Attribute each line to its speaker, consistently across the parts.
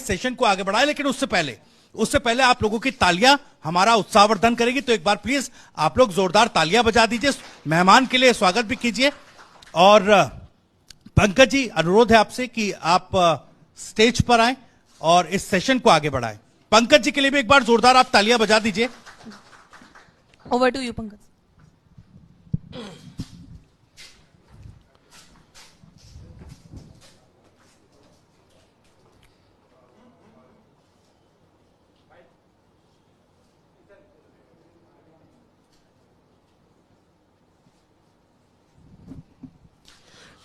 Speaker 1: Session को आगे बढ़ाए, लेकिन उससे पहले आप लोगों की तालियां हमारा उत्साहवर्धन करेगी। तो एक बार प्लीज आप लोग जोरदार तालियां बजा दीजिए, मेहमान के लिए स्वागत भी कीजिए। और पंकज जी, अनुरोध है आपसे कि आप स्टेज पर आए और इस सेशन को आगे बढ़ाएं। पंकज जी के लिए भी एक बार जोरदार आप तालियां बजा दीजिए।
Speaker 2: Over to you Pankaj.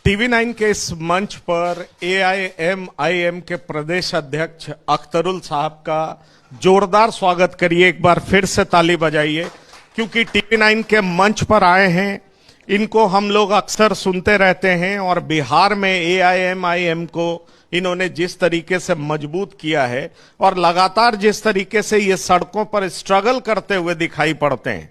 Speaker 3: TV 9 के इस मंच पर AIMIM के प्रदेश अध्यक्ष अख्तरुल साहब का जोरदार स्वागत करिए। एक बार फिर से ताली बजाइए, क्योंकि टीवी 9 के मंच पर आए हैं। इनको हम लोग अक्सर सुनते रहते हैं और बिहार में AIMIM को इन्होंने जिस तरीके से मजबूत किया है और लगातार जिस तरीके से ये सड़कों पर स्ट्रगल करते हुए दिखाई पड़ते हैं।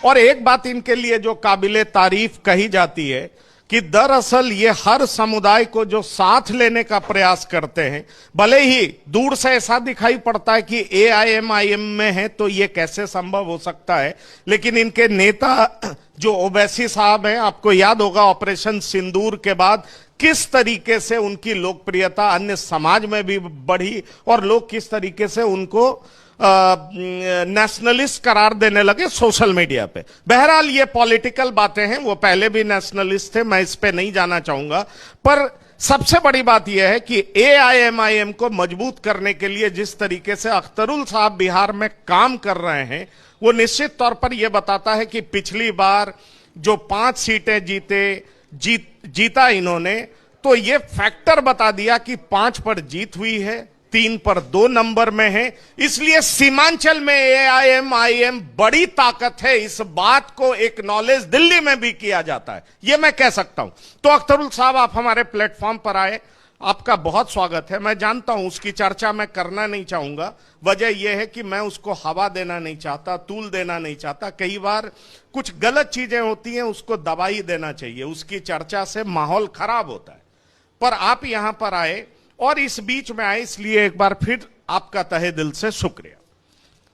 Speaker 3: और एक बात इनके लिए जो काबिले तारीफ कही जाती है कि दरअसल ये हर समुदाय को जो साथ लेने का प्रयास करते हैं, भले ही दूर से ऐसा दिखाई पड़ता है कि AIMIM में है तो ये कैसे संभव हो सकता है, लेकिन इनके नेता जो ओवैसी साहब हैं, आपको याद होगा ऑपरेशन सिंदूर के बाद किस तरीके से उनकी लोकप्रियता अन्य समाज में भी बढ़ी और लोग किस तरीके से उनको नेशनलिस्ट करार देने लगे सोशल मीडिया पे। बहरहाल ये पॉलिटिकल बातें हैं, वो पहले भी नेशनलिस्ट थे, मैं इस पे नहीं जाना चाहूंगा। पर सबसे बड़ी बात यह है कि AIMIM को मजबूत करने के लिए जिस तरीके से अख्तरुल साहब बिहार में काम कर रहे हैं, वो निश्चित तौर पर यह बताता है कि पिछली बार जो 5 सीटें जीता इन्होंने, तो ये फैक्टर बता दिया कि 5 पर जीत हुई है, 3 पर 2 नंबर में है। इसलिए सीमांचल में AIMIM बड़ी ताकत है, इस बात को एक्नॉलेज दिल्ली में भी किया जाता है, यह मैं कह सकता हूं। तो अख्तरुल साहब, आप हमारे प्लेटफॉर्म पर आए, आपका बहुत स्वागत है। मैं जानता हूं उसकी चर्चा मैं करना नहीं चाहूंगा, वजह यह है कि मैं उसको हवा देना नहीं चाहता, तूल देना नहीं चाहता। कई बार कुछ गलत चीजें होती हैं, उसको दबा ही देना चाहिए, उसकी चर्चा से माहौल खराब होता है। पर आप यहां पर आए और इस बीच में आए, इसलिए एक बार फिर आपका तहे दिल से शुक्रिया।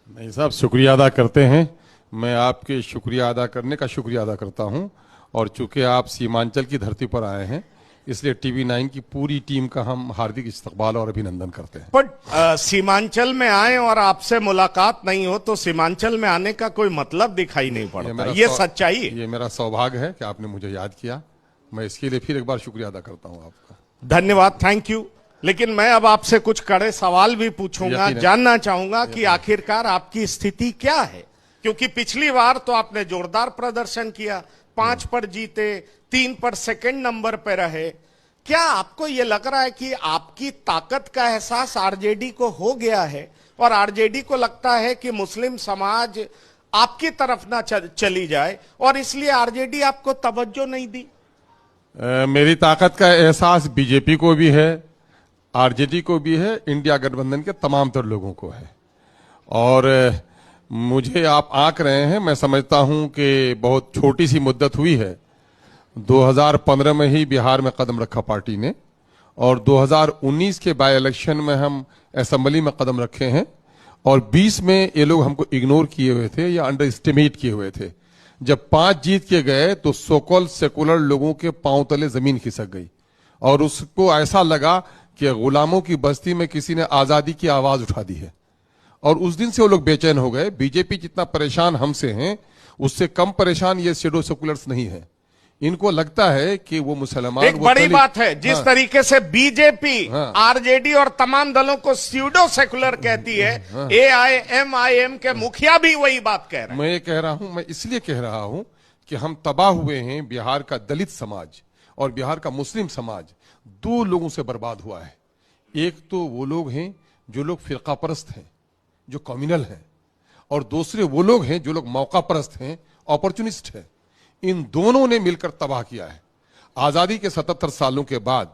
Speaker 4: नहीं साहब, शुक्रिया अदा करते हैं। मैं आपके शुक्रिया अदा करने का शुक्रिया अदा करता हूं। और चूंकि आप सीमांचल की धरती पर आए हैं, इसलिए टीवी 9 की पूरी टीम का हम हार्दिक इस्तकबाल और अभिनंदन करते हैं।
Speaker 3: पर सीमांचल में आए और आपसे मुलाकात नहीं हो तो सीमांचल में आने का कोई मतलब दिखाई नहीं पड़ता, ये सच्चाई है।
Speaker 4: ये मेरा सौभाग्य है कि आपने मुझे याद किया, मैं इसके लिए फिर एक बार शुक्रिया अदा करता हूं आपका।
Speaker 3: धन्यवाद, थैंक यू। लेकिन मैं अब आपसे कुछ कड़े सवाल भी पूछूंगा, जानना चाहूंगा कि आखिरकार आपकी स्थिति क्या है, क्योंकि पिछली बार तो आपने जोरदार प्रदर्शन किया, 5 पर जीते, 3 पर सेकंड नंबर पे रहे। क्या आपको यह लग रहा है कि आपकी ताकत का एहसास आरजेडी को हो गया है और आरजेडी को लगता है कि मुस्लिम समाज आपकी तरफ ना चली जाए और इसलिए आरजेडी आपको तवज्जो नहीं दी?
Speaker 4: मेरी ताकत का एहसास बीजेपी को भी है, आरजेडी को भी है, इंडिया गठबंधन के तमाम तर लोगों को है। और मुझे आप आंक रहे हैं, मैं समझता हूं कि बहुत छोटी सी मुद्दत हुई है। 2015 में ही बिहार में कदम रखा पार्टी ने और 2019 के बाय इलेक्शन में हम असेंबली में कदम रखे हैं और 20 में ये लोग हमको इग्नोर किए हुए थे या अंडर एस्टिमेट किए हुए थे। जब 5 जीत के गए तो सोकॉल सेकुलर लोगों के पांव तले जमीन खिसक गई और उसको ऐसा लगा कि गुलामों की बस्ती में किसी ने आजादी की आवाज उठा दी है और उस दिन से वो लोग बेचैन हो गए। बीजेपी जितना परेशान हमसे हैं, उससे कम परेशान ये शेडो सेकुलर्स नहीं है। इनको लगता है कि वो मुसलमान,
Speaker 3: एक बड़ी बात है जिस तरीके से बीजेपी आरजेडी और तमाम दलों को स्यूडो सेकुलर कहती है, AIMIM के मुखिया भी वही बात कह रहे हैं।
Speaker 4: मैं ये कह रहा हूं, मैं इसलिए कह रहा हूं कि हम तबाह हुए हैं। बिहार का दलित समाज और बिहार का मुस्लिम समाज 2 लोगों से बर्बाद हुआ है। एक तो वो लोग हैं जो लोग फिरका परस्त हैं, जो कम्युनल हैं, और दूसरे वो लोग हैं जो लोग मौका परस्त हैं, अपॉर्चुनिस्ट हैं। इन दोनों ने मिलकर तबाह किया है। आजादी के 77 सालों के बाद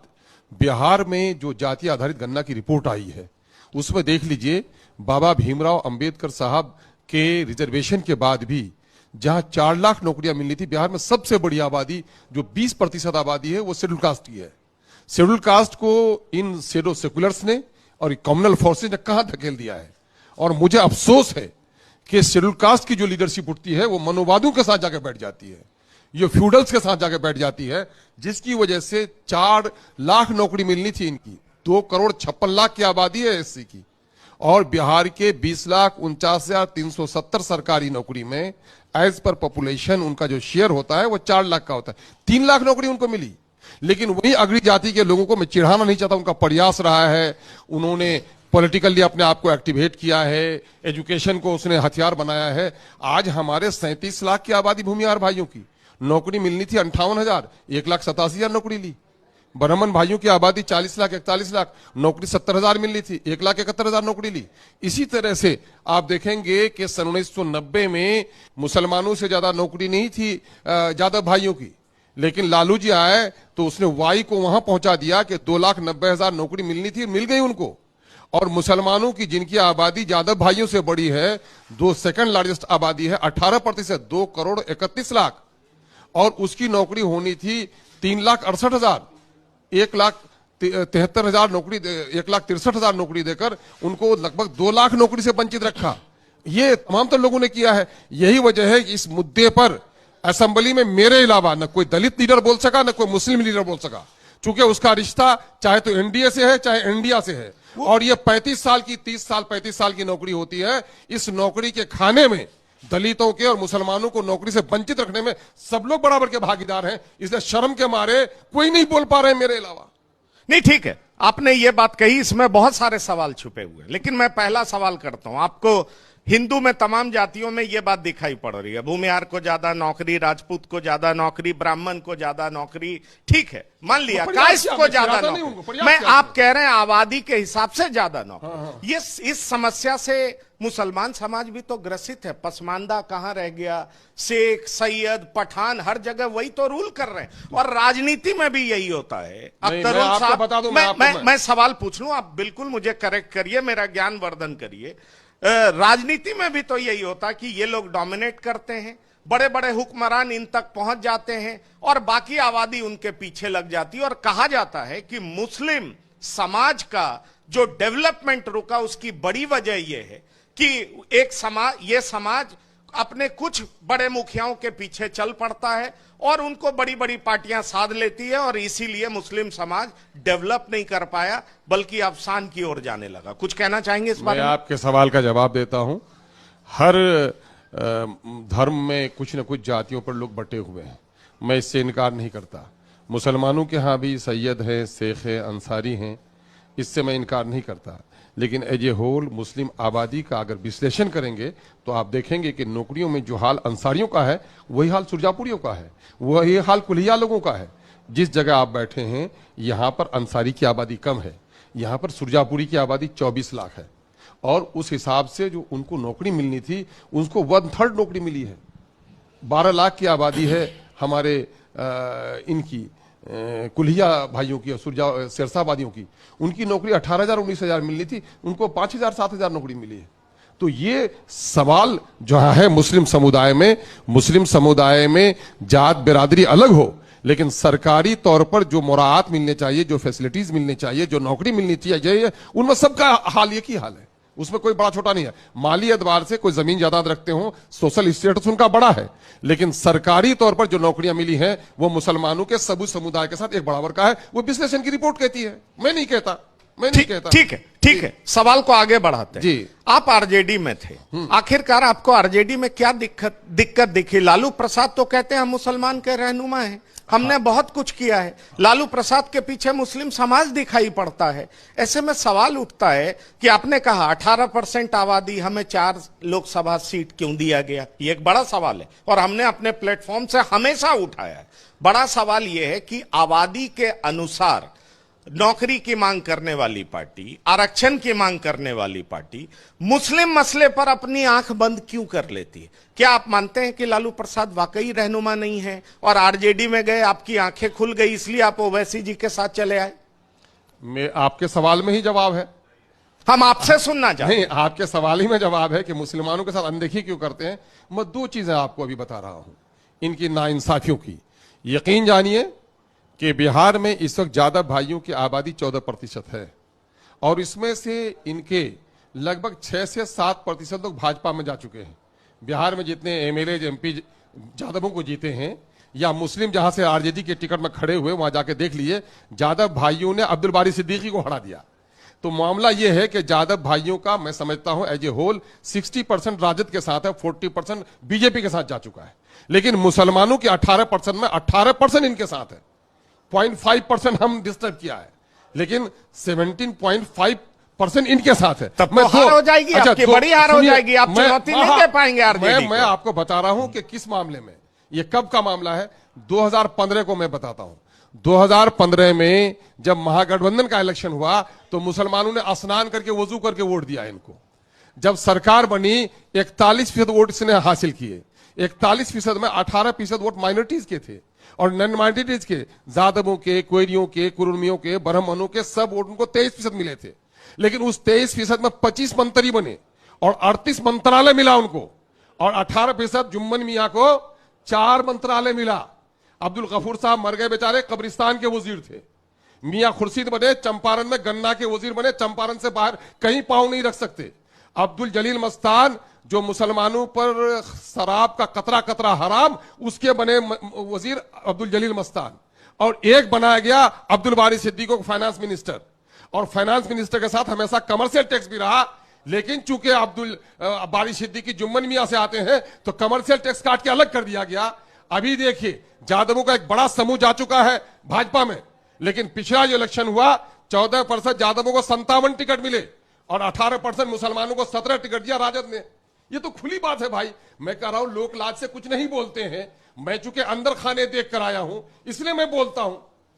Speaker 4: बिहार में जो जाति आधारित गणना की रिपोर्ट आई है, उसमें देख लीजिए, बाबा भीमराव अंबेडकर साहब के रिजर्वेशन के बाद भी जहां 4 लाख नौकरियां मिलनी थी, बिहार में सबसे बड़ी आबादी जो 20% आबादी है वो शेड्यूल कास्ट की है। शेड्यूल कास्ट को इन शेडो सेकुलर्स ने और कम्युनल फोर्सेज ने कहां धकेल दिया है। और मुझे अफसोस है कि शेड्यूल कास्ट की जो लीडरशिप उठती है वो मनोवादियों के साथ जाकर बैठ जाती है, ये फ्यूडल्स के साथ जाकर बैठ जाती है, जिसकी वजह से 4 लाख नौकरी मिलनी थी इनकी। 2,56,00,000 की आबादी है एससी की, और बिहार के 20,49,370 सरकारी नौकरी में एज पर पॉपुलेशन उनका जो शेयर होता है वो 4 लाख का होता है। 3 लाख नौकरी उनको मिली। लेकिन वही अगली जाति के लोगों को मैं चिढ़ाना नहीं चाहता, उनका प्रयास रहा है, उन्होंने पॉलिटिकली अपने आप को एक्टिवेट किया है, एजुकेशन को उसने हथियार बनाया है। आज हमारे 37 लाख की आबादी भूमिहार भाइयों की नौकरी मिलनी थी 58,000, 1,87,000 नौकरी ली। ब्राह्मण भाइयों की आबादी 40 लाख 41 लाख, नौकरी 70,000 मिलनी थी, 1,71,000 नौकरी ली। इसी तरह से आप देखेंगे कि सन 1990 में मुसलमानों से ज्यादा नौकरी नहीं थी यादव भाइयों की, लेकिन लालू जी आए तो उसने वाई को वहां पहुंचा दिया कि 2,90,000 नौकरी मिलनी थी, मिल गई उनको। और मुसलमानों की जिनकी आबादी यादव भाइयों से बड़ी है, दो सेकंड लार्जेस्ट आबादी है, 18%, 2,31,00,000, और उसकी नौकरी होनी थी 3,68,000, 1,73,000 नौकरी, 1,63,000 नौकरी देकर उनको लगभग 2 लाख नौकरी से वंचित रखा। ये तमाम तो लोगों ने किया है। यही वजह है कि इस मुद्दे पर असेंबली में मेरे अलावा न कोई दलित लीडर बोल सका, न कोई मुस्लिम लीडर बोल सका, क्योंकि उसका रिश्ता चाहे तो एनडीए से है चाहे इंडिया से है। और ये 35 साल की 35 साल की नौकरी होती है। इस नौकरी के खाने में दलितों के और मुसलमानों को नौकरी से वंचित रखने में सब लोग बराबर के भागीदार हैं। इसलिए शर्म के मारे कोई नहीं बोल पा रहे मेरे अलावा।
Speaker 3: नहीं, ठीक है, आपने ये बात कही, इसमें बहुत सारे सवाल छुपे हुए हैं, लेकिन मैं पहला सवाल करता हूं। आपको हिंदू में तमाम जातियों में यह बात दिखाई पड़ रही है, भूमिहार को ज्यादा नौकरी, राजपूत को ज्यादा नौकरी, ब्राह्मण को ज्यादा नौकरी, ठीक है, मान लिया कास्ट को ज्यादा नौकरी। मैं आप कह रहे हैं आबादी के हिसाब से ज्यादा नौकरी। ये इस समस्या से मुसलमान समाज भी तो ग्रसित है। पसमानदा कहां रह गया, शेख, सैयद, पठान, हर जगह वही तो रूल कर रहे हैं, और राजनीति में भी यही होता है। अख्तरुल साहब, मैं सवाल पूछ लूं, आप बिल्कुल मुझे करेक्ट करिए, मेरा ज्ञान वर्धन करिए। राजनीति में भी तो यही होता कि ये लोग डोमिनेट करते हैं, बड़े बड़े हुक्मरान इन तक पहुंच जाते हैं और बाकी आबादी उनके पीछे लग जाती है। और कहा जाता है कि मुस्लिम समाज का जो डेवलपमेंट रुका, उसकी बड़ी वजह यह है कि ये समाज अपने कुछ बड़े मुखियाओं के पीछे चल पड़ता है और उनको बड़ी बड़ी पार्टियां साध लेती है, और इसीलिए मुस्लिम समाज डेवलप नहीं कर पाया, बल्कि अवसान की ओर जाने लगा। कुछ कहना चाहेंगे इस बारे में?
Speaker 4: मैं आपके सवाल का जवाब देता हूं। हर धर्म में कुछ न कुछ जातियों पर लोग बटे हुए हैं, मैं इससे इनकार नहीं करता। मुसलमानों के यहाँ भी सैयद है, शेख है, अंसारी हैं, इससे मैं इनकार नहीं करता। लेकिन एज ए होल मुस्लिम आबादी का अगर विश्लेषण करेंगे तो आप देखेंगे कि नौकरियों में जो हाल अंसारियों का है वही हाल सुरजापुरियों का है, वही हाल कुल्हिया लोगों का है। जिस जगह आप बैठे हैं यहां पर अंसारी की आबादी कम है, यहां पर सुरजापुरी की आबादी 24 लाख है, और उस हिसाब से जो उनको नौकरी मिलनी थी उसको 1/3 नौकरी मिली है। 12 लाख की आबादी है हमारे इनकी कुल्हिया भाइयों की और सिरसाबादियों की, उनकी नौकरी 18,000 19,000 मिलनी थी, उनको 5,000 7,000 नौकरी मिली है। तो ये सवाल जो है मुस्लिम समुदाय में जात बिरादरी अलग हो, लेकिन सरकारी तौर पर जो मुराआत मिलने चाहिए, जो फैसिलिटीज मिलनी चाहिए, जो नौकरी मिलनी चाहिए, उनमें सबका हाल एक ही हाल है, उसमें कोई बड़ा छोटा नहीं है। माली एतबार से कोई जमीन जायदाद रखते हो, सोशल स्टेटस उनका बड़ा है, लेकिन सरकारी तौर पर जो नौकरियां मिली हैं वो मुसलमानों के सबूत समुदाय के साथ एक बराबर का है। वो विश्लेषण की रिपोर्ट कहती है, मैं नहीं कहता।
Speaker 3: ठीक है, सवाल को आगे बढ़ाते हैं।
Speaker 4: जी,
Speaker 3: आप आरजेडी में थे, आखिरकार आपको आरजेडी में क्या दिक्कत दिखी? लालू प्रसाद तो कहते हैं हम मुसलमान के रहनुमा हैं, हमने बहुत कुछ किया है। लालू प्रसाद के पीछे मुस्लिम समाज दिखाई पड़ता है। ऐसे में सवाल उठता है कि आपने कहा 18% आबादी, हमें 4 लोकसभा सीट क्यों दिया गया? ये एक बड़ा सवाल है और हमने अपने प्लेटफॉर्म से हमेशा उठाया है। बड़ा सवाल यह है कि आबादी के अनुसार नौकरी की मांग करने वाली पार्टी, आरक्षण की मांग करने वाली पार्टी मुस्लिम मसले पर अपनी आंख बंद क्यों कर लेती है? क्या आप मानते हैं कि लालू प्रसाद वाकई रहनुमा नहीं है और आरजेडी में गए, आपकी आंखें खुल गई, इसलिए आप ओवैसी जी के साथ चले आए?
Speaker 4: मैं आपके सवाल में ही जवाब है,
Speaker 3: हम आपसे सुनना चाहते हैं।
Speaker 4: नहीं, आपके सवाल ही में जवाब है कि मुसलमानों के साथ अनदेखी क्यों करते हैं। मैं 2 चीजें आपको अभी बता रहा हूं इनकी नाइंसाफियों की। यकीन जानिए कि बिहार में इस वक्त यादव भाइयों की आबादी 14% है और इसमें से इनके लगभग 6 से 7% लोग भाजपा में जा चुके हैं। बिहार में जितने एमएलए एमपी यादवों को जीते हैं या मुस्लिम जहां से आरजेडी के टिकट में खड़े हुए वहां जाके देख लिए, यादव भाइयों ने अब्दुल बारी सिद्दीकी को हरा दिया। तो मामला यह है कि यादव भाइयों का मैं समझता हूं एज ए होल 60% राजद के साथ है, 40% बीजेपी के साथ जा चुका है। लेकिन मुसलमानों के 18% में 18% इनके साथ है, 0.5% हम डिस्टर्ब किया है, लेकिन 17.5% इनके साथ है।
Speaker 3: तब तो हार हो जाएगी, आपकी बड़ी हार हो जाएगी, आप चुनौती नहीं दे पाएंगे आरजेडी को।
Speaker 4: मैं आपको बता रहा हूं कि किस मामले में, ये कब का मामला है, 2015 को मैं बताता हूं। 2015 में जब महागठबंधन का इलेक्शन हुआ तो मुसलमानों ने स्नान करके वजू करके वोट दिया इनको। जब सरकार बनी 41% वोट इसने हासिल किए, 41% में 18% वोट माइनॉरिटीज के थे और नॉन माइनॉरिटीज के, जादवों के, कोयरियों के, कुर्मियों के, ब्राह्मणों के सब वोट उनको 23% मिले थे। लेकिन उस 23% में 25 मंत्री बने और 38 मंत्रालय मिला उनको, और 18% जुम्मन मियां को 4 मंत्रालय मिला। अब्दुल गफूर साहब मर गए बेचारे, कब्रिस्तान के वजीर थे। मियां खुर्शीद बने, चंपारण में गन्ना के वजीर बने, चंपारण से बाहर कहीं पांव नहीं रख सकते। अब्दुल जलील मस्तान जो मुसलमानों पर शराब का कतरा कतरा हराम, उसके बने वजीर अब्दुल जलील मस्तान। और एक बनाया गया अब्दुल बारी सिद्दीकी को फाइनेंस मिनिस्टर, और फाइनेंस मिनिस्टर के साथ हमेशा कमर्शियल टैक्स भी रहा। लेकिन चूंकि अब्दुल बारी सिद्दीकी जुम्मन मियां से आते हैं तो कमर्शियल टैक्स काट के अलग कर दिया गया। अभी देखिए यादवों का एक बड़ा समूह जा चुका है भाजपा में, लेकिन पिछला जो इलेक्शन हुआ 14% यादवों को 57 टिकट मिले और 18% मुसलमानों को 17 टिकट दिया राजद ने। ये तो खुली बात है भाई, मैं कह रहा हूं लोक लाज से कुछ नहीं बोलते हैं। मैं चूंकि अंदर खाने देख कर आया हूं इसलिए मैं बोलता हूं।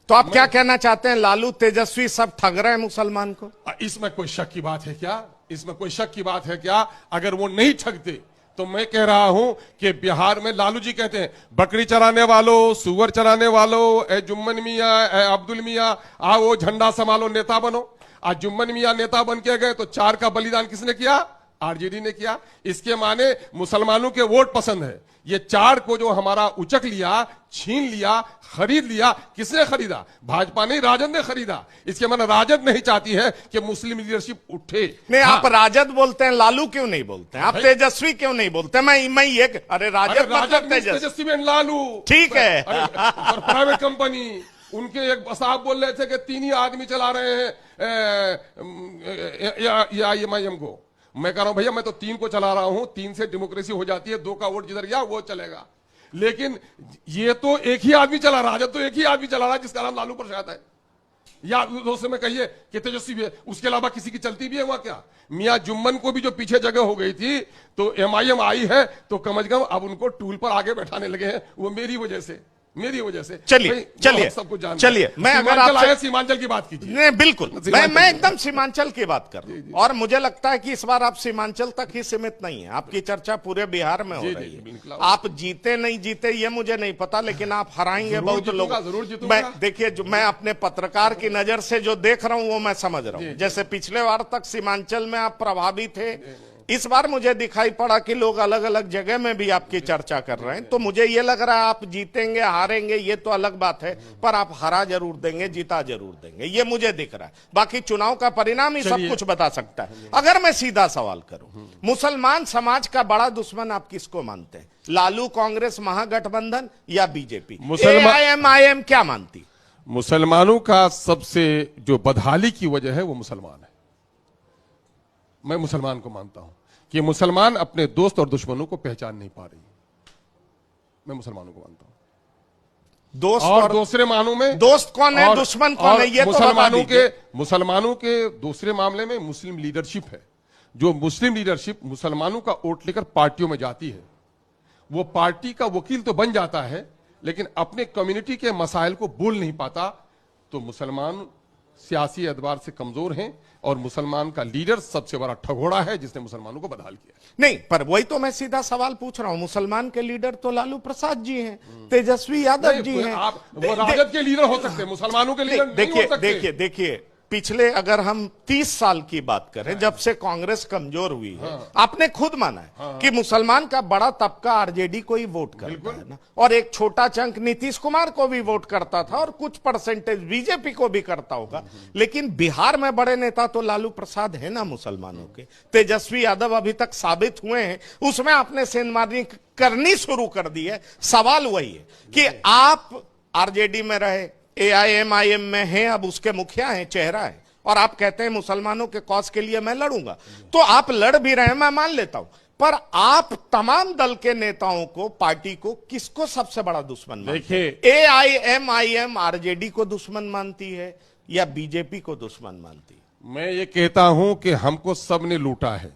Speaker 3: तो आप क्या कहना चाहते हैं, लालू तेजस्वी सब ठग रहे हैं मुसलमान को?
Speaker 4: इसमें कोई शक की बात है क्या? इसमें कोई शक की बात है क्या? अगर वो नहीं ठगते तो मैं कह रहा हूं कि बिहार में लालू जी कहते हैं बकरी चराने वालों, सुअर चराने वालों, ए जुम्मन मियां, ए अब्दुल मियां, आओ झंडा संभालो, नेता बनो। आज जुम्मन मियां नेता बन के गए तो 4 का बलिदान किसने किया? आरजेडी ने किया। इसके माने मुसलमानों के वोट पसंद है। ये 4 को जो हमारा उचक लिया, छीन लिया, खरीद लिया, किसने खरीदा? भाजपा नहीं, राजद ने खरीदा। इसके माने राजद नहीं चाहती है कि मुस्लिम लीडरशिप उठे।
Speaker 3: नहीं, आप राजद बोलते हैं, लालू क्यों नहीं बोलते हैं? आप तेजस्वी क्यों नहीं बोलते? मैं ये अरे राजद मतलब
Speaker 4: तेजस्वी एंड लालू
Speaker 3: ठीक है।
Speaker 4: और प्राइवेट कंपनी, उनके एक साहब बोल रहे थे कि 3 ही आदमी चला रहे हैं IMIM को। मैं कह रहा हूं भैया मैं तो 3 को चला रहा हूं, 3 से डेमोक्रेसी हो जाती है, 2 का वोट जिधर गया वो चलेगा। लेकिन ये तो एक ही आदमी चला रहा है, राजद तो एक ही आदमी चला रहा है जिसका नाम लालू प्रसाद है। या दोस्तों में कहिए कि तेजस्वी भी है, उसके अलावा किसी की चलती भी है वहां क्या? मियां जुम्मन को भी जो पीछे जगह हो गई थी तो MIM आई है तो कम से कम अब उनको टूल पर आगे बैठाने लगे हैं, वो मेरी वजह से।
Speaker 3: चलिए मैं अगर आपसे
Speaker 4: सीमांचल की बात कीजिए।
Speaker 3: नहीं बिल्कुल, मैं एकदम सीमांचल की बात कर रहा हूं, और मुझे लगता है कि इस बार आप सीमांचल तक ही सीमित नहीं है, आपकी चर्चा पूरे बिहार में हो रही है। आप जीते नहीं जीते ये मुझे नहीं पता, लेकिन आप हराएंगे बहुत लोग। देखिए जो मैं अपने पत्रकार की नजर से जो देख रहा हूं वो मैं समझ रहा हूं। जैसे पिछले बार तक सीमांचल में आप प्रभावी थे, इस बार मुझे दिखाई पड़ा कि लोग अलग अलग जगह में भी आपकी चर्चा कर रहे हैं। तो मुझे ये लग रहा है आप जीतेंगे हारेंगे ये तो अलग बात है, पर आप हरा जरूर देंगे, जीता जरूर देंगे, ये मुझे दिख रहा है। बाकी चुनाव का परिणाम ही सब कुछ बता सकता है। अगर मैं सीधा सवाल करूं, मुसलमान समाज का बड़ा दुश्मन आप किसको मानते हैं? लालू, कांग्रेस, महागठबंधन या बीजेपी? IMIM क्या मानती?
Speaker 4: मुसलमानों का सबसे जो बदहाली की वजह है वो मुसलमान है। मैं मुसलमान को मानता हूं कि मुसलमान अपने दोस्त और दुश्मनों को पहचान नहीं पा रही। मैं मुसलमानों को मानता हूं।
Speaker 3: दोस्त
Speaker 4: और दूसरे मानों में
Speaker 3: दोस्त कौन है, दुश्मन कौन है, ये तो
Speaker 4: मुसलमानों के दूसरे मामले में मुस्लिम लीडरशिप है। जो मुस्लिम लीडरशिप मुसलमानों का वोट लेकर पार्टियों में जाती है, वो पार्टी का वकील तो बन जाता है लेकिन अपने कम्युनिटी के मसाइल को बोल नहीं पाता। तो मुसलमान सियासी एतबार से कमजोर हैं और मुसलमान का लीडर सबसे बड़ा ठगोड़ा है जिसने मुसलमानों को बदहाल किया।
Speaker 3: नहीं, पर वही तो मैं सीधा सवाल पूछ रहा हूं, मुसलमान के लीडर तो लालू प्रसाद जी हैं, तेजस्वी यादव जी हैं।
Speaker 4: आप वो राजद के लीडर हो सकते हैं, मुसलमानों के लीडर नहीं हो सकते।
Speaker 3: देखिए पिछले अगर हम 30 साल की बात करें, जब से कांग्रेस कमजोर हुई है, आपने खुद माना है कि मुसलमान का बड़ा तबका आरजेडी को ही वोट करता है ना, और एक छोटा चंक नीतीश कुमार को भी वोट करता था और कुछ परसेंटेज बीजेपी को भी करता होगा। लेकिन बिहार में बड़े नेता तो लालू प्रसाद है ना मुसलमानों के, तेजस्वी यादव अभी तक साबित हुए हैं, उसमें आपने सेंधमारनी करनी शुरू कर दी है। सवाल वही है कि आप आरजेडी में रहे, एआईएमआईएम में है, अब उसके मुखिया हैं, चेहरा है, और आप कहते हैं मुसलमानों के कॉज के लिए मैं लड़ूंगा, तो आप लड़ भी रहे हैं, मैं मान लेता हूं, पर आप तमाम दल के नेताओं को, पार्टी को, किसको सबसे बड़ा दुश्मन मानते हैं? एआईएमआईएम आरजेडी को दुश्मन मानती है या बीजेपी को दुश्मन मानती है?
Speaker 4: मैं ये कहता हूं कि हमको सबने लूटा है।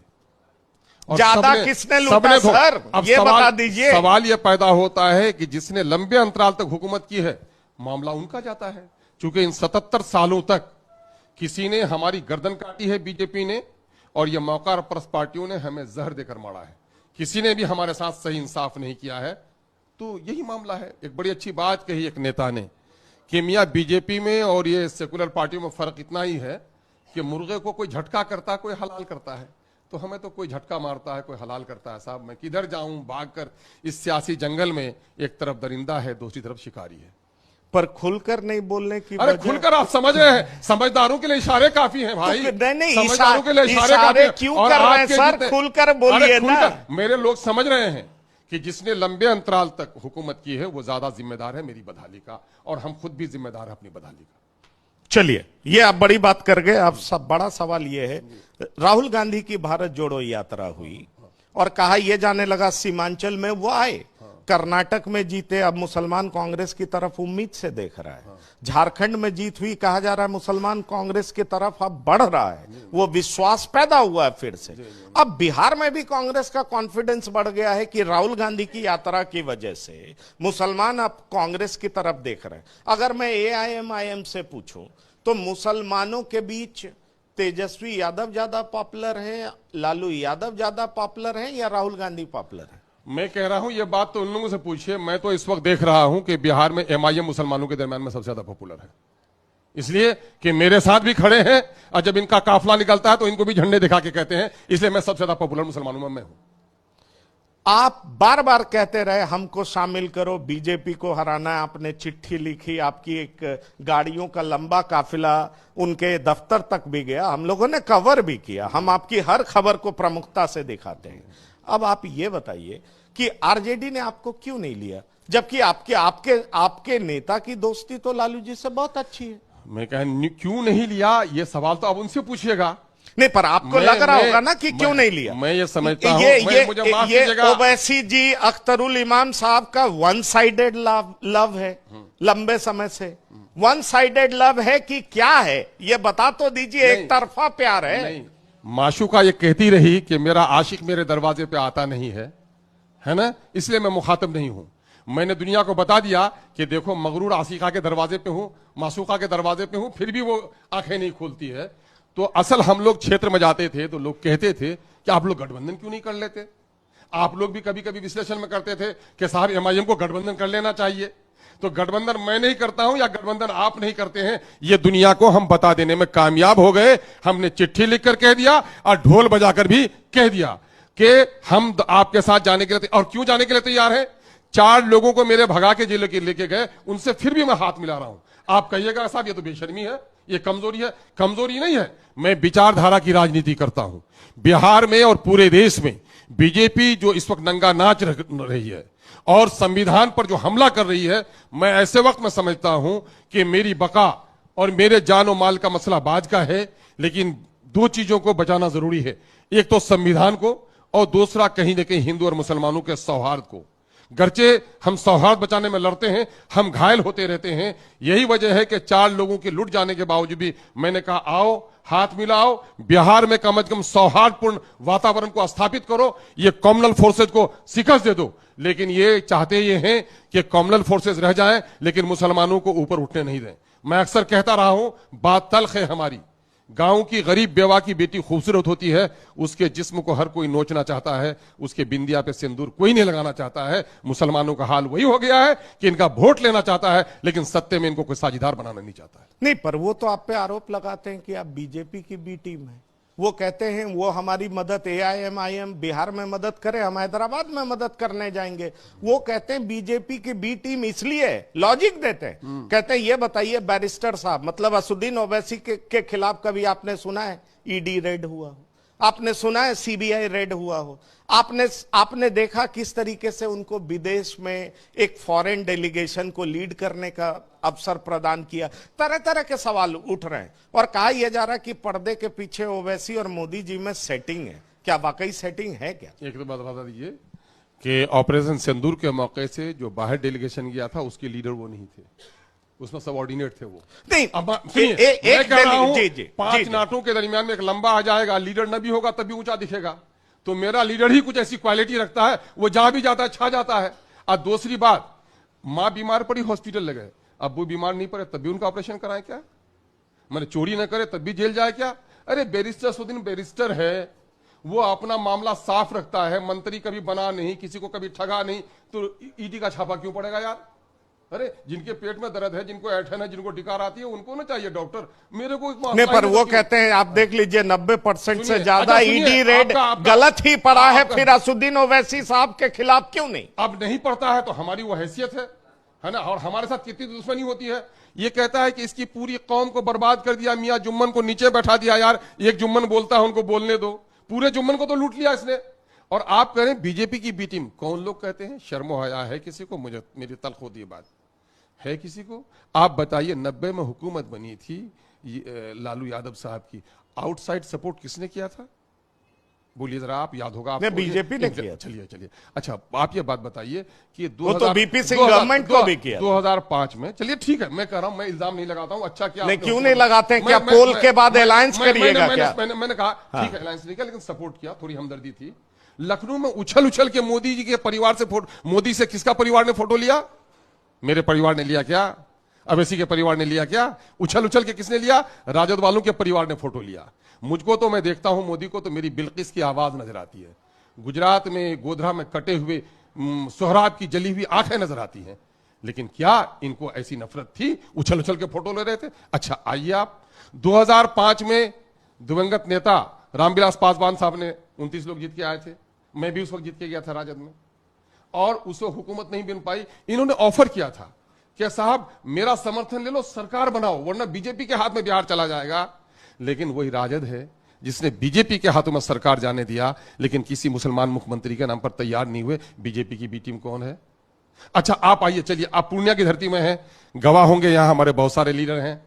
Speaker 4: और
Speaker 3: ज्यादा किसने लूटा सर, ये बता दीजिए।
Speaker 4: सवाल ये पैदा होता है कि जिसने लंबे अंतराल तक हुकूमत की है, मामला उनका जाता है। क्योंकि इन 77 सालों तक किसी ने हमारी गर्दन काटी है बीजेपी ने, और ये मौका परस्त पार्टियों ने हमें जहर देकर मारा है। किसी ने भी हमारे साथ सही इंसाफ नहीं किया है, तो यही मामला है। एक बड़ी अच्छी बात कही एक नेता ने कि मियां बीजेपी में और ये सेकुलर पार्टियों में फर्क इतना ही है कि मुर्गे को कोई झटका करता है, कोई हलाल करता है। तो हमें तो कोई झटका मारता है, कोई हलाल करता है। साहब मैं किधर जाऊं भागकर इस सियासी जंगल में, एक तरफ दरिंदा है, दूसरी तरफ शिकारी है।
Speaker 3: पर खुलकर नहीं बोलने की
Speaker 4: अरे खुलकर आप समझ रहे हैं, समझदारों के लिए इशारे काफी हैं भाई।
Speaker 3: नहीं,
Speaker 4: समझदारों के लिए इशारे काफी हैं।
Speaker 3: क्यों कर रहे हैं सर? खुलकर बोलिए ना।
Speaker 4: मेरे लोग समझ रहे हैं कि जिसने लंबे अंतराल तक हुकूमत की है वो ज्यादा जिम्मेदार है मेरी बदहाली का, और हम खुद भी जिम्मेदार है अपनी बदहाली का।
Speaker 3: चलिए, ये आप बड़ी बात कर गए। अब सब बड़ा सवाल ये है, राहुल गांधी की भारत जोड़ो यात्रा हुई और कहा यह जाने लगा सीमांचल में वो आए, कर्नाटक में जीते, अब मुसलमान कांग्रेस की तरफ उम्मीद से देख रहा है। झारखंड में जीत हुई, कहा जा रहा है मुसलमान कांग्रेस की तरफ अब बढ़ रहा है, वो विश्वास पैदा हुआ है फिर से। अब बिहार में भी कांग्रेस का कॉन्फिडेंस बढ़ गया है कि राहुल गांधी की यात्रा की वजह से मुसलमान अब कांग्रेस की तरफ देख रहे हैं। अगर मैं एआईएमआईएम से पूछूं तो मुसलमानों के बीच तेजस्वी यादव ज्यादा पॉपुलर है, लालू यादव ज्यादा पॉपुलर है, या राहुल गांधी पॉपुलर है?
Speaker 4: मैं कह रहा हूं ये बात तो उन लोगों से पूछिए। मैं तो इस वक्त देख रहा हूं कि बिहार में एमआईएम मुसलमानों के दरमियान में सबसे ज्यादा पॉपुलर है, इसलिए कि मेरे साथ भी खड़े हैं, और जब इनका काफिला निकलता है तो इनको भी झंडे दिखा के कहते हैं, इसलिए मैं सबसे ज्यादा पॉपुलर मुसलमानों में मैं हूं।
Speaker 3: आप बार बार कहते रहे हमको शामिल करो, बीजेपी को हराना है, आपने चिट्ठी लिखी, आपकी एक गाड़ियों का लंबा काफिला उनके दफ्तर तक भी गया, हम लोगों ने कवर भी किया, हम आपकी हर खबर को प्रमुखता से दिखाते हैं। अब आप ये बताइए कि आरजेडी ने आपको क्यों नहीं लिया, जबकि आपके नेता की दोस्ती तो लालू जी से बहुत अच्छी है।
Speaker 4: मैं कह क्यों नहीं लिया, ये सवाल तो आप उनसे पूछिएगा।
Speaker 3: नहीं, पर आपको लग रहा होगा ना कि क्यों नहीं लिया।
Speaker 4: मैं ये समझता हूं, ये
Speaker 3: ओवैसी जी, अख्तरुल इमाम साहब का वन साइडेड लव है, लंबे समय से वन साइडेड लव है कि क्या है, ये बता तो दीजिए। एक तरफा प्यार है?
Speaker 4: नहीं, माशूका ये कहती रही कि मेरा आशिक मेरे दरवाजे पे आता नहीं है ना, इसलिए मैं मुखातिब नहीं हूं। मैंने दुनिया को बता दिया कि देखो मगरूर आशिका के दरवाजे पे हूं, मासूका के दरवाजे पे हूं, फिर भी वो आंखें नहीं खोलती है। तो असल हम लोग क्षेत्र में जाते थे तो लोग कहते थे कि आप लोग गठबंधन क्यों नहीं कर लेते। आप लोग भी कभी कभी विश्लेषण में करते थे कि साहब एमआईएम को गठबंधन कर लेना चाहिए। तो गठबंधन मैं नहीं करता हूं या गठबंधन आप नहीं करते हैं, ये दुनिया को हम बता देने में कामयाब हो गए। हमने चिट्ठी लिखकर कह दिया और ढोल बजाकर भी कह दिया कि हम आपके साथ जाने के लिए, और क्यों जाने के लिए तैयार हैं। 4 लोगों को मेरे भगा के जेल के लेके गए, उनसे फिर भी मैं हाथ मिला रहा हूं। आप कहिएगा साहब ये तो बेशर्मी है, ये कमजोरी है। कमजोरी नहीं है, मैं विचारधारा की राजनीति करता हूं। बिहार में और पूरे देश में बीजेपी जो इस वक्त नंगा नाच रही है और संविधान पर जो हमला कर रही है, मैं ऐसे वक्त में समझता हूं कि मेरी बका और मेरे जान और माल का मसला बाज का है, लेकिन 2 चीजों को बचाना जरूरी है। एक तो संविधान को, और दूसरा कहीं न कहीं हिंदू और मुसलमानों के सौहार्द को। गरचे हम सौहार्द बचाने में लड़ते हैं, हम घायल होते रहते हैं। यही वजह है कि 4 लोगों के लुट जाने के बावजूद भी मैंने कहा आओ हाथ मिलाओ, बिहार में कम से कम सौहार्दपूर्ण वातावरण को स्थापित करो, ये कॉमनल फोर्सेज को शिकस्त दे दो। लेकिन ये चाहते ये हैं कि कॉमनल फोर्सेज रह जाएं, लेकिन मुसलमानों को ऊपर उठने नहीं दें। मैं अक्सर कहता रहा हूं, बात तल्ख है हमारी, गांव की गरीब बेवा की बेटी खूबसूरत होती है, उसके जिस्म को हर कोई नोचना चाहता है, उसके बिंदिया पे सिंदूर कोई नहीं लगाना चाहता है। मुसलमानों का हाल वही हो गया है कि इनका वोट लेना चाहता है, लेकिन सत्य में इनको कोई साझीदार बनाना नहीं चाहता है।
Speaker 3: नहीं, पर वो तो आप पे आरोप लगाते हैं कि आप बीजेपी की बी टीम है। वो कहते हैं वो हमारी मदद AIMIM बिहार में मदद करे, हम हैदराबाद में मदद करने जाएंगे। वो कहते हैं बीजेपी की बी टीम इसलिए, लॉजिक देते हैं, कहते हैं ये बताइए बैरिस्टर साहब, मतलब असुद्दीन ओवैसी के खिलाफ कभी आपने सुना है ईडी रेड हुआ हो? आपने सुना है CBI रेड हुआ हो? आपने देखा किस तरीके से उनको विदेश में एक फॉरेन डेलीगेशन को लीड करने का अवसर प्रदान किया? तरह तरह के सवाल उठ रहे हैं और कहा यह जा रहा है कि पर्दे के पीछे ओवैसी और मोदी जी में सेटिंग है। क्या वाकई सेटिंग है क्या?
Speaker 4: एक तो बात बता दीजिए कि ऑपरेशन सिंदूर के मौके से जो बाहर डेलीगेशन गया था उसके लीडर वो नहीं थे, उसमें सबऑर्डिनेट थे वो।
Speaker 3: नहीं,
Speaker 4: अब सुनिए, मैं कह रहा हूं, 5 नाटों के दरमियान में एक लंबा आ जाएगा, लीडर न भी होगा तब भी ऊंचा दिखेगा। तो मेरा लीडर ही कुछ ऐसी क्वालिटी रखता है, वो जहां भी जाता है छा जाता है। और दूसरी बात, मां बीमार पड़ी हॉस्पिटल ले गए, अब वो बीमार नहीं पड़े तब भी उनका ऑपरेशन कराएं क्या? मैंने चोरी न करे तब भी जेल जाए क्या? अरे बैरिस्टर असुद्दीन बैरिस्टर है, वो अपना मामला साफ रखता है, मंत्री कभी बना नहीं, किसी को कभी ठगा नहीं, तो ईडी का छापा क्यों पड़ेगा यार? अरे जिनके पेट में दर्द है, जिनको ऐठन है, जिनको डिकार आती है, उनको ना चाहिए डॉक्टर, मेरे को
Speaker 3: नहीं। पर वो कहते हैं, आप देख लीजिए 90% से ज्यादा
Speaker 4: अच्छा,
Speaker 3: ईडी रेड गलत ही पड़ा है, फिर असुद्दीन ओवैसी साहब के खिलाफ क्यों नहीं?
Speaker 4: अब नहीं पड़ता है तो हमारी वो हैसियत है ना, और हमारे साथ कितनी दुश्मनी होती है। ये कहता है कि इसकी पूरी कौम को बर्बाद कर दिया, मियां जुम्मन को नीचे बैठा दिया। यार एक जुम्मन बोलता है, उनको बोलने दो, पूरे जुम्मन को तो लूट लिया इसने। और आप कह रहे हैं बीजेपी की बी टीम, कौन लोग कहते हैं? शर्मो हया है किसी को? मुझे मेरी तल्ख होती है बात है किसी को? आप बताइए, 90 में हुकूमत बनी थी लालू यादव साहब की, आउटसाइड सपोर्ट किसने किया था? बोलिए जरा, आप याद होगा आपको?
Speaker 3: बीजेपी ने किया।
Speaker 4: चलिए अच्छा, आप ये बात बताइए कि
Speaker 3: वो तो बीपी सिंह गवर्नमेंट को भी किया
Speaker 4: 2005 में। चलिए ठीक है, मैं कह रहा हूं, मैं इल्जाम नहीं लगाता हूं। अच्छा क्या
Speaker 3: नहीं, क्यों नहीं लगाते हैं? क्या पोल के बाद अलायंस करिएगा क्या?
Speaker 4: मैंने कहा ठीक है अलायंस नहीं किया, लेकिन सपोर्ट किया, थोड़ी हमदर्दी थी। लखनऊ में उछल के मोदी जी के परिवार से मोदी से किसका परिवार ने फोटो लिया? मेरे परिवार ने लिया क्या? अवैसी के परिवार ने लिया क्या? उछल के किसने लिया? राजद वालों के परिवार ने फोटो लिया। मुझको तो, मैं देखता हूं मोदी को तो मेरी बिल्किस की आवाज नजर आती है, गुजरात में गोधरा में कटे हुए सोहराब की जली हुई आंखें नजर आती हैं। लेकिन क्या इनको ऐसी नफरत थी? उछल के फोटो ले रहे थे। अच्छा आइए आप, 2005 में दिवंगत नेता रामविलास पासवान साहब ने 29 लोग जीत के आए थे, मैं भी उस वक्त जीत के गया था राजद में, और उस वक्त हुकूमत नहीं बन पाई। इन्होंने ऑफर किया था कि साहब मेरा समर्थन ले लो, सरकार बनाओ, वरना बीजेपी के हाथ में बिहार चला जाएगा। लेकिन वही राजद है जिसने बीजेपी के हाथों में सरकार जाने दिया, लेकिन किसी मुसलमान मुख्यमंत्री के नाम पर तैयार नहीं हुए। बीजेपी की बी टीम कौन है? अच्छा आप आइए, चलिए, आप पूर्णिया की धरती में हैं, गवाह होंगे, यहां हमारे बहुत सारे लीडर हैं।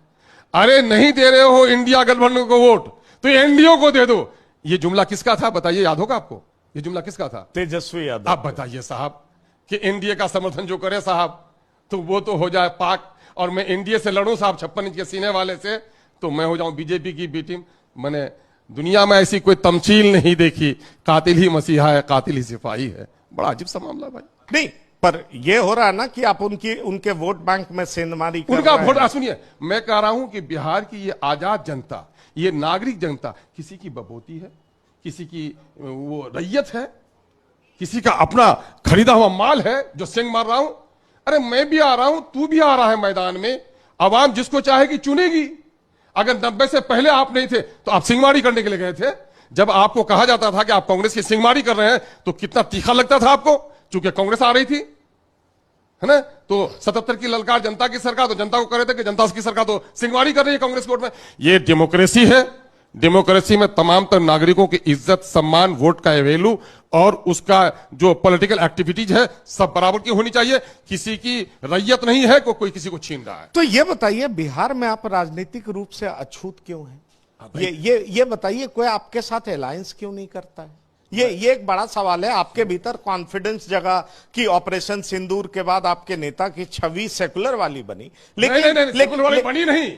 Speaker 4: अरे नहीं दे रहे हो इंडिया गठबंधन को वोट, तो एनडीओ को दे दो। ये जुमला किसका था बताइए? याद होगा आपको? ये जुमला किसका था?
Speaker 3: तेजस्वी यादव।
Speaker 4: आप बताइए साहब कि एनडीए का समर्थन जो करे साहब, तो वो तो हो जाए पाक, और मैं एनडीए से लड़ूं साहब 56 इंच के सीने वाले से, तो मैं हो जाऊं बीजेपी की बी टीम। मैंने दुनिया में ऐसी कोई तमसील नहीं देखी, कातिल ही मसीहा है, कातिल ही सिपाही है। बड़ा अजीब सा मामला भाई।
Speaker 3: नहीं, पर ये हो रहा है ना कि आप उनके वोट बैंक में सेंधमारी कर
Speaker 4: उनका
Speaker 3: रहे
Speaker 4: वोट,
Speaker 3: हैं।
Speaker 4: सुनिए, मैं कह रहा हूं कि बिहार की ये आजाद जनता, ये नागरिक जनता, किसी की बबोती है, किसी की वो रैयत है, किसी का अपना खरीदा हुआ माल है जो सिंग मार रहा हूं। अरे मैं भी आ रहा हूं, तू भी आ रहा है मैदान में, आवाम जिसको चाहेगी चुनेगी। अगर 90 से पहले आप नहीं थे तो आप सिंगमारी करने के लिए गए थे। जब आपको कहा जाता था कि आप कांग्रेस की सिंगमारी कर रहे हैं, तो कितना तीखा लगता था आपको, क्योंकि कांग्रेस आ रही थी, है ना? तो 77 की ललकार जनता की सरकार, तो जनता को कह रहे थे कि जनता की सरकार तो सिंगमारी कर रही है कांग्रेस वोट में। ये डेमोक्रेसी है। डेमोक्रेसी में तमाम तर नागरिकों की इज्जत, सम्मान, वोट का वैल्यू और उसका जो पॉलिटिकल एक्टिविटीज है सब बराबर की होनी चाहिए। किसी की रैयत नहीं है, कोई किसी को छीन रहा है।
Speaker 3: तो ये बताइए, बिहार में आप राजनीतिक रूप से अछूत क्यों हैं? ये बताइए, कोई आपके साथ अलायंस क्यों नहीं करता है? ये एक बड़ा सवाल है। आपके भीतर कॉन्फिडेंस जगह कि ऑपरेशन सिंदूर के बाद आपके नेता की छवि सेकुलर वाली बनी,
Speaker 4: लेकिन सेकुलर वाली बनी नहीं,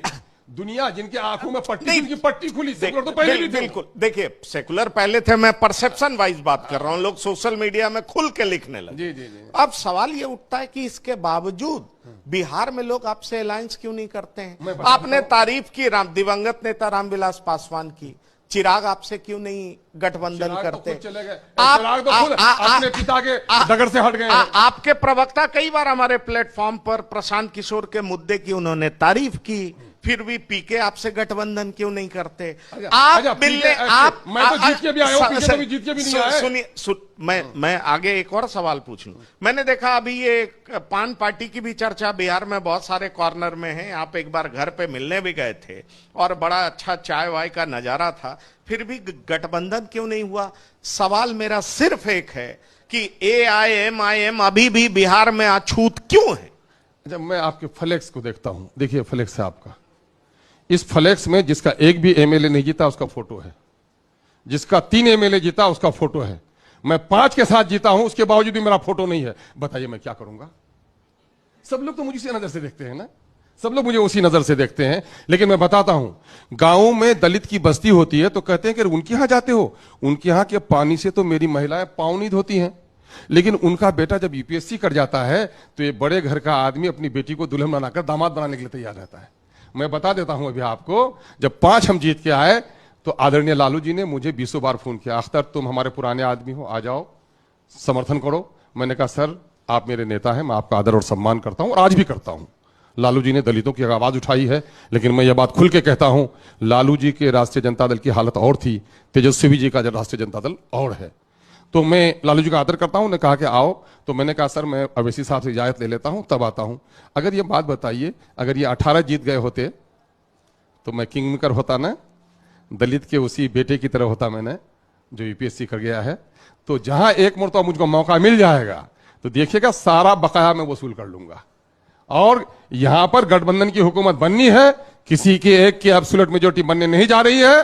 Speaker 4: दुनिया जिनकी आंखों में पट्टी
Speaker 3: नहीं,
Speaker 4: उनकी पट्टी खुली, सेकुलर तो पहले भी थे।
Speaker 3: बिल्कुल, देखिए सेकुलर पहले थे, मैं परसेप्शन वाइज बात कर रहा हूं, लोग सोशल मीडिया में खुल के लिखने लगे।
Speaker 4: जी जी जी।
Speaker 3: अब सवाल ये उठता है कि इसके बावजूद बिहार में लोग आपसे अलायंस क्यों नहीं करते हैं?
Speaker 4: मैं बता
Speaker 3: आपने
Speaker 4: देता
Speaker 3: तारीफ की दिवंगत नेता रामविलास पासवान की, चिराग आपसे क्यों नहीं गठबंधन
Speaker 4: चिराग तो
Speaker 3: करते?
Speaker 4: खुद चले गए।
Speaker 3: आप-
Speaker 4: चिराग तो
Speaker 3: आ-
Speaker 4: खुद
Speaker 3: आ- आ-
Speaker 4: अपने पिता के डगर से हट गए हैं।
Speaker 3: आपके प्रवक्ता कई बार हमारे प्लेटफॉर्म पर प्रशांत किशोर के मुद्दे की उन्होंने तारीफ की, फिर भी पीके आपसे गठबंधन क्यों नहीं करते?
Speaker 4: अच्छा,
Speaker 3: आप मिलने
Speaker 4: पीके,
Speaker 3: आप
Speaker 4: मैं तो जीत के भी आया हूं, पीके तो भी जीत के भी नहीं आए।
Speaker 3: सुनिए, मैं आगे एक और सवाल पूछ लूं। मैंने देखा अभी ये पान पार्टी की भी चर्चा बिहार में बहुत सारे कॉर्नर में है। आप एक बार घर पे मिलने भी गए थे और बड़ा अच्छा चाय वाय का नजारा था, फिर भी गठबंधन क्यों नहीं हुआ? सवाल मेरा सिर्फ एक है कि AIMIM अभी भी बिहार में अछूत क्यों है?
Speaker 4: जब मैं आपके फ्लेक्स को देखता हूं, देखिए फ्लेक्स है आपका, इस फ्लेक्स में जिसका एक भी MLA नहीं जीता उसका फोटो है, जिसका 3 MLA जीता उसका फोटो है, मैं 5 के साथ जीता हूं उसके बावजूद भी मेरा फोटो नहीं है। बताइए मैं क्या करूंगा? सब लोग तो मुझे इसी नजर से देखते हैं ना, सब लोग मुझे उसी नजर से देखते हैं। लेकिन मैं बताता हूं, गांवों में दलित की बस्ती होती है तो कहते हैं कि उनके यहां जाते हो, उनके यहां के पानी से तो मेरी महिलाएं पाँव नहीं धोती हैं। लेकिन उनका बेटा जब UPSC कर जाता है तो ये बड़े घर का आदमी अपनी बेटी को दुल्हन बनाकर दामाद बनाने के लिए तैयार रहता है। मैं बता देता हूं अभी आपको, जब 5 हम जीत के आए तो आदरणीय लालू जी ने मुझे 20 बार फोन किया, अख्तर तुम हमारे पुराने आदमी हो, आ जाओ समर्थन करो। मैंने कहा सर आप मेरे नेता हैं, मैं आपका आदर और सम्मान करता हूं और आज भी करता हूं। लालू जी ने दलितों की आवाज उठाई है, लेकिन मैं यह बात खुल के कहता हूं, लालू जी के राष्ट्रीय जनता दल की हालत और थी, तेजस्वी जी का राष्ट्रीय जनता दल और है। तो मैं लालू जी का आदर करता हूं। ने कहा कि आओ, तो मैंने कहा सर मैं अवैसी साहब से इजाजत ले लेता हूं तब आता हूं। अगर ये बात बताइए, अगर ये 18 जीत गए होते तो मैं किंग मेकर होता ना, दलित के उसी बेटे की तरह होता मैंने जो UPSC कर गया है। तो जहां एक मरतबा मुझको मौका मिल जाएगा तो देखिएगा सारा बकाया मैं वसूल कर लूंगा। और यहां पर गठबंधन की हुकूमत बननी है, किसी के एक की एब्सोल्यूट मेजोरिटी बनने नहीं जा रही है।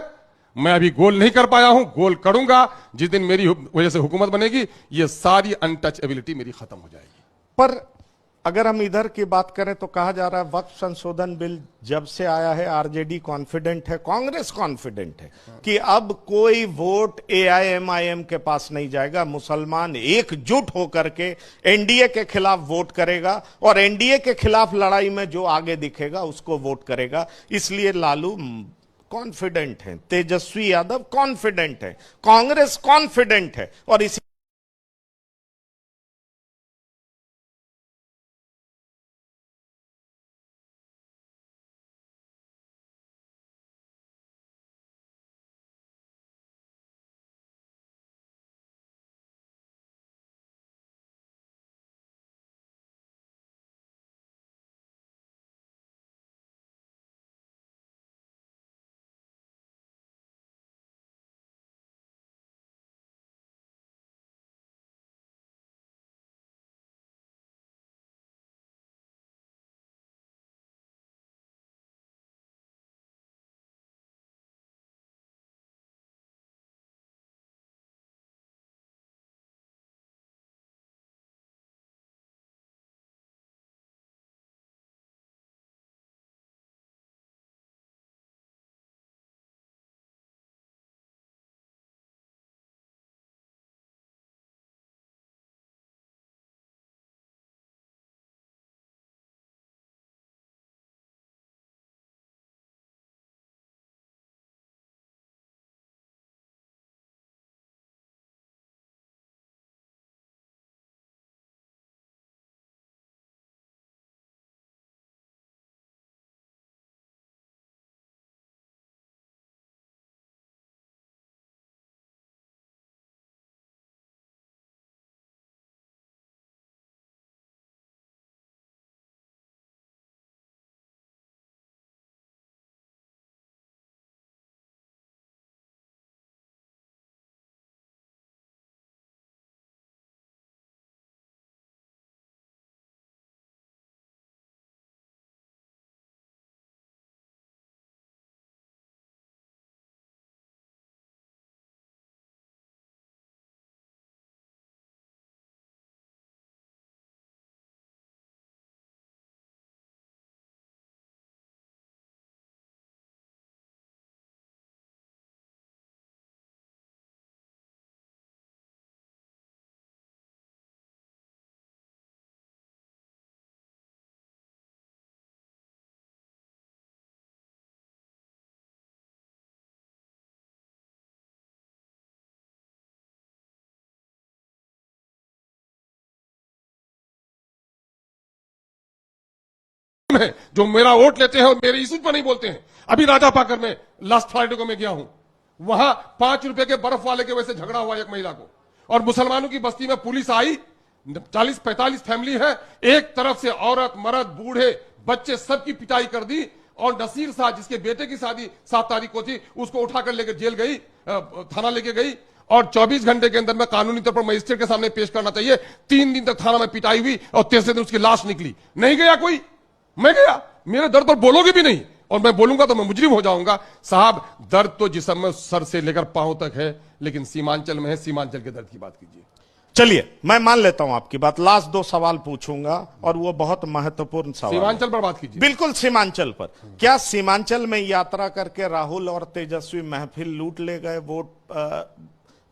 Speaker 4: मैं अभी गोल नहीं कर पाया हूं, गोल करूंगा। जिस दिन मेरी वजह से हुकूमत बनेगी ये सारी अनटचेबिलिटी मेरी खत्म हो जाएगी।
Speaker 3: पर अगर हम इधर की बात करें तो कहा जा रहा है वक्फ संशोधन बिल जब से आया है RJD कॉन्फिडेंट है, कांग्रेस कॉन्फिडेंट है कि अब कोई वोट AIMIM के पास नहीं जाएगा। मुसलमान एकजुट होकर के NDA के खिलाफ वोट करेगा और NDA के खिलाफ लड़ाई में जो आगे दिखेगा उसको वोट करेगा। इसलिए लालू कॉन्फिडेंट है, तेजस्वी यादव कॉन्फिडेंट है, कांग्रेस कॉन्फिडेंट है और इसी
Speaker 4: है जो मेरा वोट लेते हैं और मेरे इशू पर नहीं बोलते हैं। अभी राजा पाकर में लास्ट फ्राइडे को मैं गया हूं, वहां 5 रुपए के बर्फ वाले के वजह से झगड़ा हुआ एक महिला को, और मुसलमानों की बस्ती में पुलिस आई, 40-45 फैमिली है, एक तरफ से औरत मर्द बूढ़े बच्चे सबकी पिटाई कर दी, और नसीर शाह जिसके बेटे की शादी 7 तारीख को थी उसको उठाकर लेकर जेल गई, थाना लेके गई, और 24 घंटे के अंदर में कानूनी तौर पर मजिस्ट्रेट के सामने पेश करना चाहिए। 3 दिन तक थाना में पिटाई हुई और 3रे दिन उसकी लाश निकली। नहीं गया कोई, मैं गया, मेरे दर्द पर बोलोगे भी नहीं, और मैं बोलूंगा तो मैं मुजरिम हो जाऊंगा। साहब दर्द तो जिस्म में सर से लेकर पांव तक है, लेकिन सीमांचल में है, सीमांचल के दर्द की बात कीजिए।
Speaker 3: चलिए मैं मान लेता हूं आपकी बात, लास्ट 2 सवाल पूछूंगा और वो बहुत महत्वपूर्ण सवाल।
Speaker 4: सीमांचल पर बात कीजिए।
Speaker 3: बिल्कुल सीमांचल पर। क्या सीमांचल में यात्रा करके राहुल और तेजस्वी महफिल लूट ले गए वोट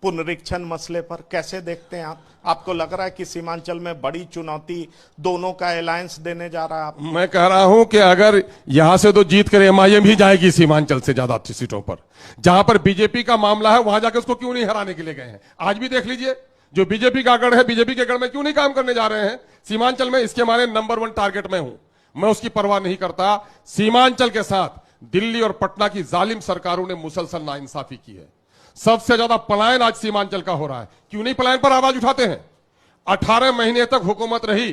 Speaker 3: पुनरीक्षण मसले पर? कैसे देखते हैं आप? आपको लग रहा है कि सीमांचल में बड़ी चुनौती दोनों का अलायंस देने जा रहा है आप?
Speaker 4: मैं कह रहा हूं कि अगर यहां से तो जीत कर एमआईएम ही जाएगी सीमांचल से ज्यादा सीटों पर, जहां पर बीजेपी का मामला है वहां जाकर उसको क्यों नहीं हराने के लिए गए हैं? आज भी देख लीजिए, जो बीजेपी का गढ़ है, बीजेपी के गढ़ में क्यों नहीं काम करने जा रहे हैं सीमांचल में? इसके माने नंबर 1 टारगेट में हूं, मैं उसकी परवाह नहीं करता। सीमांचल के साथ दिल्ली और पटना की जालिम सरकारों ने मुसलसल नाइंसाफी की है। सबसे ज्यादा पलायन आज सीमांचल का हो रहा है। क्यों नहीं पलायन पर आवाज उठाते हैं? 18 महीने तक हुकूमत रही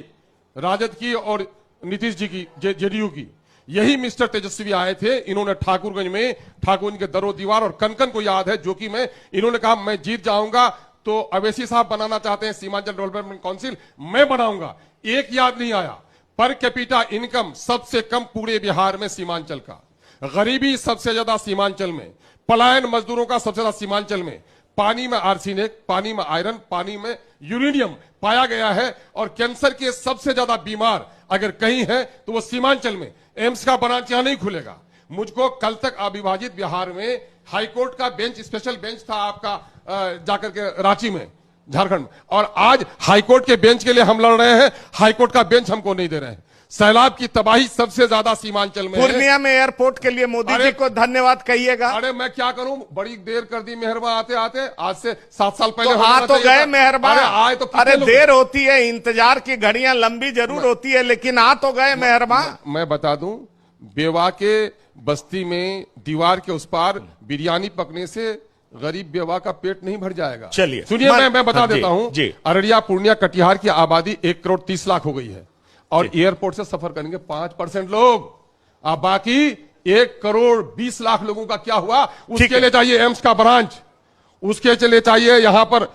Speaker 4: राजद की और नीतीश जी की, जेडीयू की। यही मिस्टर तेजस्वी आए थे, इन्होंने ठाकुरगंज में ठाकुर के दरो दीवार, और कनकन को याद है, जो कि इन्होंने कहा मैं जीत जाऊंगा तो अवैसी साहब बनाना चाहते हैं सीमांचल डेवलपमेंट काउंसिल, मैं बनाऊंगा। एक याद नहीं आया। पर कैपिटा इनकम सबसे कम पूरे बिहार में सीमांचल का, गरीबी सबसे ज्यादा सीमांचल में, पलायन मजदूरों का सबसे ज्यादा सीमांचल में, पानी में आर्सेनिक, पानी में आयरन, पानी में यूरेनियम पाया गया है, और कैंसर के सबसे ज्यादा बीमार अगर कहीं है तो वो सीमांचल में। एम्स का ब्रांच यहां नहीं खुलेगा। मुझको कल तक अविभाजित बिहार में हाईकोर्ट का बेंच, स्पेशल बेंच था आपका जाकर के रांची में, झारखंड में, और आज हाईकोर्ट के बेंच के लिए हम लड़ रहे हैं, हाईकोर्ट का बेंच हमको नहीं दे रहे हैं। सैलाब की तबाही सबसे ज्यादा सीमांचल में।
Speaker 3: पूर्णिया में एयरपोर्ट के लिए मोदी जी को धन्यवाद कहिएगा।
Speaker 4: अरे मैं क्या करूं, बड़ी देर कर दी मेहरबा आते आते, आज से 7 साल पहले
Speaker 3: तो आ तो गए मेहरबा।
Speaker 4: आए तो
Speaker 3: अरे देर होती है, इंतजार की घड़ियां लंबी जरूर होती है, लेकिन आ तो गए मेहरबा।
Speaker 4: मैं बता दूं, बेवा के बस्ती में दीवार के उस पार बिरयानी पकने से गरीब बेवा का पेट नहीं भर जाएगा।
Speaker 3: चलिए
Speaker 4: सुनिए, मैं बता देता हूं, अररिया, पूर्णिया, कटिहार की आबादी 1 करोड़ 30 लाख हो गई है, और एयरपोर्ट से सफर करेंगे 5% लोग। अब बाकी 1 करोड़ 20 लाख लोगों का क्या हुआ? उसके लिए चाहिए एम्स का ब्रांच, उसके लिए चाहिए यहां पर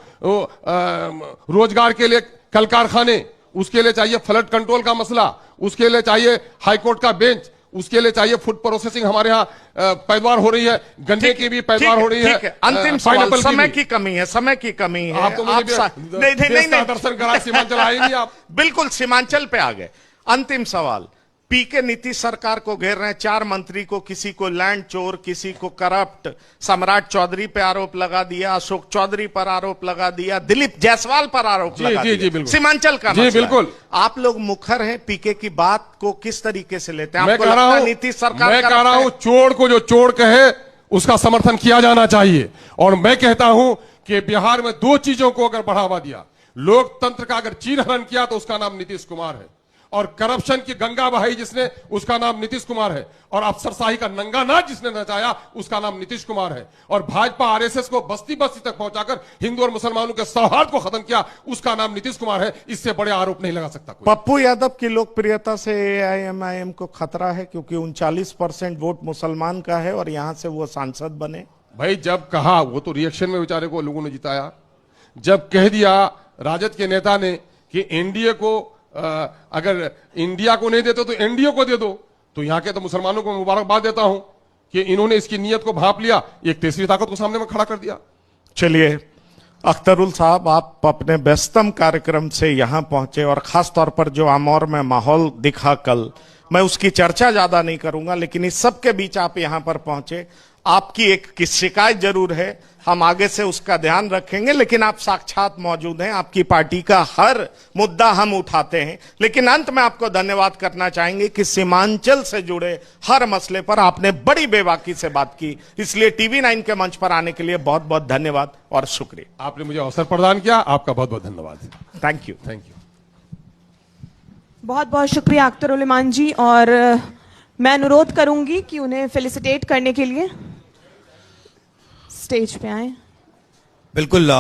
Speaker 4: रोजगार के लिए कल कारखाने, उसके लिए चाहिए फ्लड कंट्रोल का मसला, उसके लिए चाहिए हाईकोर्ट का बेंच, उसके लिए चाहिए फूड प्रोसेसिंग। हमारे यहाँ पैदावार हो रही है, गन्ने की भी पैदावार हो रही है।
Speaker 3: अंतिम सवाल, समय की कमी है, समय की कमी है।
Speaker 4: आप तो नहीं दर्शन करा, सीमांचल आएंगे आप।
Speaker 3: बिल्कुल सीमांचल पे आ गए। अंतिम सवाल, पीके नीतीश सरकार को घेर रहे हैं 4 मंत्री को, किसी को लैंड चोर, किसी को करप्ट, सम्राट चौधरी पे आरोप लगा दिया, अशोक चौधरी पर आरोप लगा दिया, दिलीप जायसवाल पर आरोप लगा दिया। सीमांचल का मसला।
Speaker 4: बिल्कुल
Speaker 3: आप लोग मुखर हैं, पीके की बात को किस तरीके से लेते हैं?
Speaker 4: मैं कह रहा हूं,
Speaker 3: नीतीश सरकार,
Speaker 4: मैं कह रहा हूं चोर को जो चोर कहे उसका समर्थन किया जाना चाहिए। और मैं कहता हूं कि बिहार में 2 चीजों को अगर बढ़ावा दिया, लोकतंत्र का अगर चीरहरण किया तो उसका नाम नीतीश कुमार है, और करप्शन की गंगा बहाई जिसने, उसका नाम नीतीश कुमार है, और अफसरशाही का नंगा नाच जिसने नचाया उसका नाम नीतीश कुमार है, और भाजपा आरएसएस को बस्ती बस्ती तक पहुंचाकर हिंदू और मुसलमानों के सौहार्द को खत्म किया उसका नाम नीतीश कुमार है। इससे बड़े आरोप नहीं लगा सकता कोई।
Speaker 3: पप्पू यादव की लोकप्रियता से एआईएमआईएम को खतरा है, क्योंकि 39% वोट मुसलमान का है और यहां से वो सांसद बने।
Speaker 4: भाई जब कहा, वो तो रिएक्शन में बेचारे को लोगों ने जिताया, जब कह दिया राजद के नेता ने कि एनडीए को अगर इंडिया को नहीं देते तो एनडीए को दे दो, तो यहां के तो मुसलमानों को मुबारकबाद देता हूं कि इन्होंने इसकी नीयत को भांप लिया, एक तीसरी ताकत को सामने में खड़ा कर दिया।
Speaker 3: चलिए अख्तरुल साहब, आप अपने व्यस्तम कार्यक्रम से यहां पहुंचे, और खास तौर पर जो आमौर में माहौल दिखा कल, मैं उसकी चर्चा ज्यादा नहीं करूंगा, लेकिन इस सब के बीच आप यहां पर पहुंचे। आपकी एक शिकायत जरूर है, हम आगे से उसका ध्यान रखेंगे, लेकिन आप साक्षात मौजूद हैं, आपकी पार्टी का हर मुद्दा हम उठाते हैं। लेकिन अंत में आपको धन्यवाद करना चाहेंगे कि सीमांचल से जुड़े हर मसले पर आपने बड़ी बेबाकी से बात की, इसलिए TV9 के मंच पर आने के लिए बहुत बहुत धन्यवाद और शुक्रिया।
Speaker 4: आपने मुझे अवसर प्रदान किया, आपका बहुत बहुत धन्यवाद।
Speaker 3: Thank you.
Speaker 4: Thank you.
Speaker 5: बहुत बहुत शुक्रिया अख्तर उलेमान जी। और मैं अनुरोध करूंगी कि उन्हें फेलिसिटेट करने के लिए स्टेज पे आए।
Speaker 1: बिल्कुल